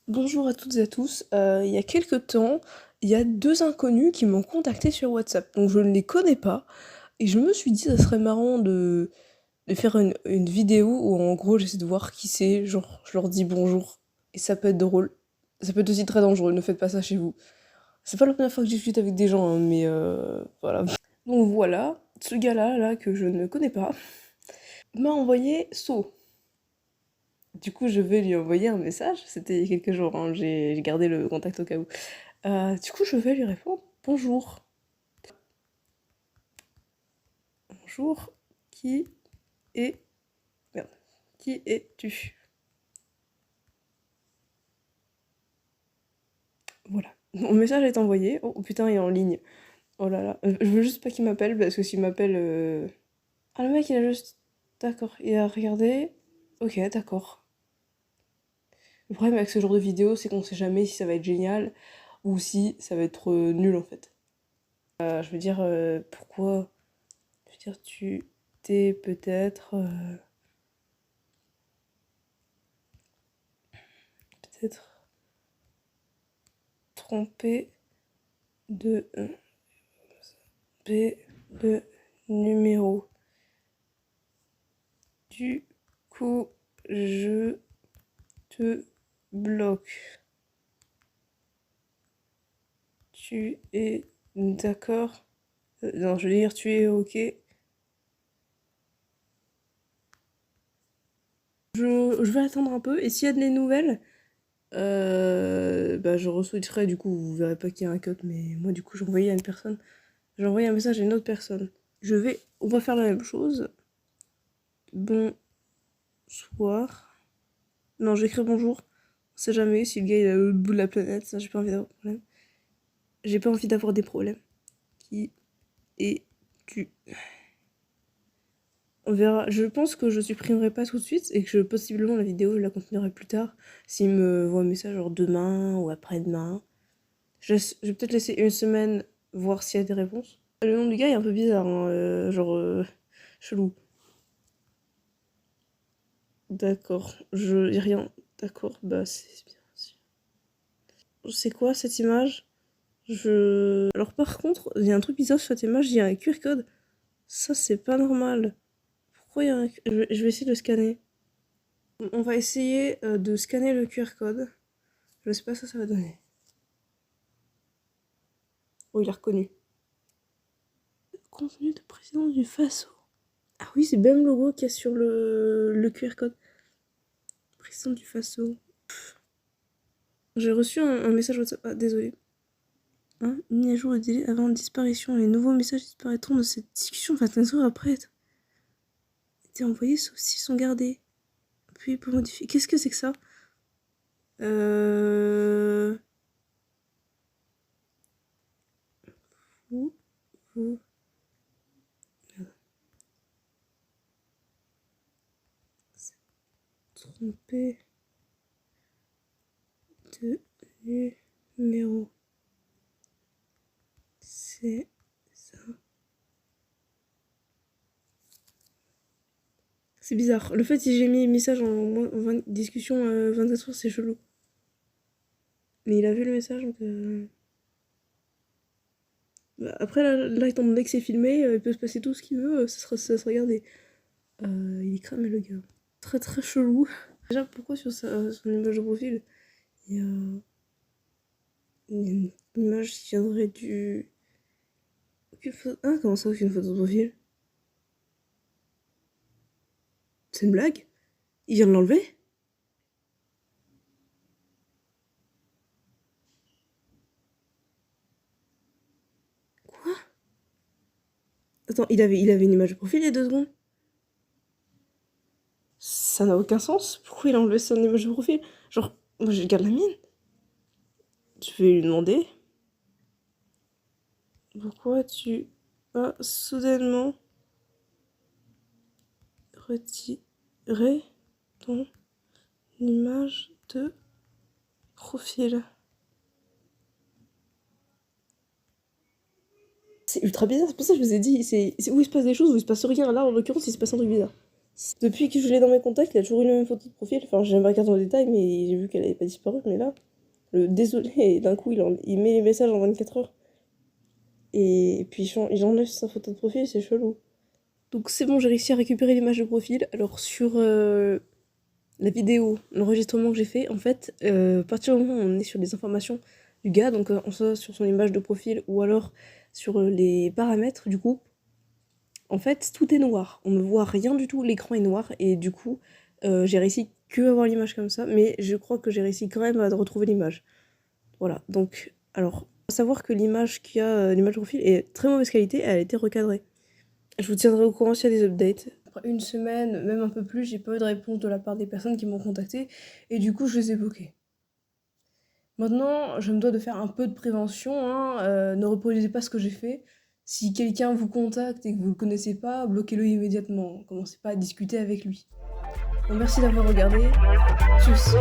Bonjour à toutes et à tous. Il y a quelques temps, il y a deux inconnus qui m'ont contacté sur WhatsApp. Donc je ne les connais pas. Et je me suis dit, ça serait marrant de faire une vidéo où en gros j'essaie de voir qui c'est. Genre, je leur dis bonjour. Et ça peut être drôle. Ça peut être aussi très dangereux. Ne faites pas ça chez vous. C'est pas la première fois que je discute avec des gens, hein, mais voilà. Donc voilà, ce gars-là, là, que je ne connais pas, m'a envoyé So. Du coup, je vais lui envoyer un message. C'était il y a quelques jours, hein, j'ai gardé le contact au cas où. Du coup, je vais lui répondre bonjour. Bonjour, qui est. Merde. Qui es-tu? Voilà. Mon message est envoyé. Oh putain, il est en ligne. Oh là là. Je veux juste pas qu'il m'appelle parce que s'il m'appelle. Ah, le mec, il a juste. D'accord, il a regardé. Ok, d'accord. Le problème avec ce genre de vidéo, c'est qu'on sait jamais si ça va être génial ou si ça va être nul en fait. Je veux dire, pourquoi. Je veux dire, tu t'es peut-être. Peut-être trompé de. Le numéro. Du coup, je te bloque. Tu es d'accord? Non, je veux dire, tu es ok. Je vais attendre un peu et s'il y a des nouvelles, bah, je reswitcherai. Du coup, vous verrez pas qu'il y a un code, mais moi, du coup, j'ai envoyé à une personne. J'ai envoyé un message à une autre personne. On va faire la même chose. Bonsoir. Non, j'écris bonjour. On sait jamais si le gars il est à l'autre bout de la planète, ça j'ai pas envie d'avoir de problème. J'ai pas envie d'avoir des problèmes. Qui es-tu? On verra. Je pense que je supprimerai pas tout de suite et que possiblement la vidéo je la continuerai plus tard. S'il me voit un message genre demain ou après-demain. Je vais peut-être laisser une semaine voir s'il y a des réponses. Le nom du gars est un peu bizarre, hein, chelou. D'accord. Je. Y a rien. D'accord, bah c'est bien. C'est quoi cette image? Alors par contre, il y a un truc bizarre sur cette image, il y a un QR code. Ça, c'est pas normal. Pourquoi il y a un... je vais essayer de scanner. On va essayer de scanner le QR code. Je sais pas ce que ça va donner. Oh, il a reconnu. Contenu de président du Faso. Ah oui, c'est le même logo qu'il y a sur le QR code. Président du Faso. J'ai reçu un message WhatsApp. Ah, désolé. Hein, mis à jour le délai avant disparition. Les nouveaux messages disparaîtront de cette discussion 25 heures après être été envoyés, sauf s'ils sont gardés. Puis pour modifier. Qu'est-ce que c'est que ça? Vous, vous trompez de numéro. C'est ça. C'est bizarre. Le fait que j'ai mis message en discussion 24 heures, c'est chelou. Mais il a vu le message, donc... Bah, après, là, étant donné que c'est filmé, il peut se passer tout ce qu'il veut, ça sera gardé. Il est cramé, le gars. Très très chelou. Déjà, pourquoi sur son image de profil, il y a une image qui viendrait du... Ah, comment ça, aucune photo de profil? C'est une blague? Il vient de l'enlever? Quoi? Attends, il avait une image de profil il y a 2 secondes? Ça n'a aucun sens. Pourquoi il a enlevé son image de profil? Genre, moi je garde la mienne. Je vais lui demander. Pourquoi tu as soudainement retiré ton image de profil? C'est ultra bizarre, c'est pour ça que je vous ai dit, c'est où il se passe des choses, où il se passe rien. Là, en l'occurrence, il se passe un truc bizarre. Depuis que je l'ai dans mes contacts, il a toujours eu la même photo de profil. Enfin, j'ai jamais regardé en détail, mais j'ai vu qu'elle avait pas disparu. Mais là, le désolé, et d'un coup, il met les messages en 24 heures. Et puis il enlève sa photo de profil, c'est chelou. Donc c'est bon, j'ai réussi à récupérer l'image de profil. Alors sur la vidéo, l'enregistrement que j'ai fait, en fait, à partir du moment où on est sur les informations du gars, donc on soit sur son image de profil ou alors sur les paramètres du coup, en fait, tout est noir. On ne voit rien du tout, l'écran est noir et du coup, j'ai réussi que à avoir l'image comme ça, mais je crois que j'ai réussi quand même à retrouver l'image. Voilà, donc, alors, faut savoir que l'image qu'il y a, l'image de profil est très mauvaise qualité, elle a été recadrée. Je vous tiendrai au courant s'il y a des updates. Après une semaine, même un peu plus, j'ai pas eu de réponse de la part des personnes qui m'ont contacté et du coup, je les ai bloquées. Maintenant, je me dois de faire un peu de prévention, hein, ne reproduisez pas ce que j'ai fait. Si quelqu'un vous contacte et que vous le connaissez pas, bloquez-le immédiatement. Commencez pas à discuter avec lui. Bon, merci d'avoir regardé. Tchuss.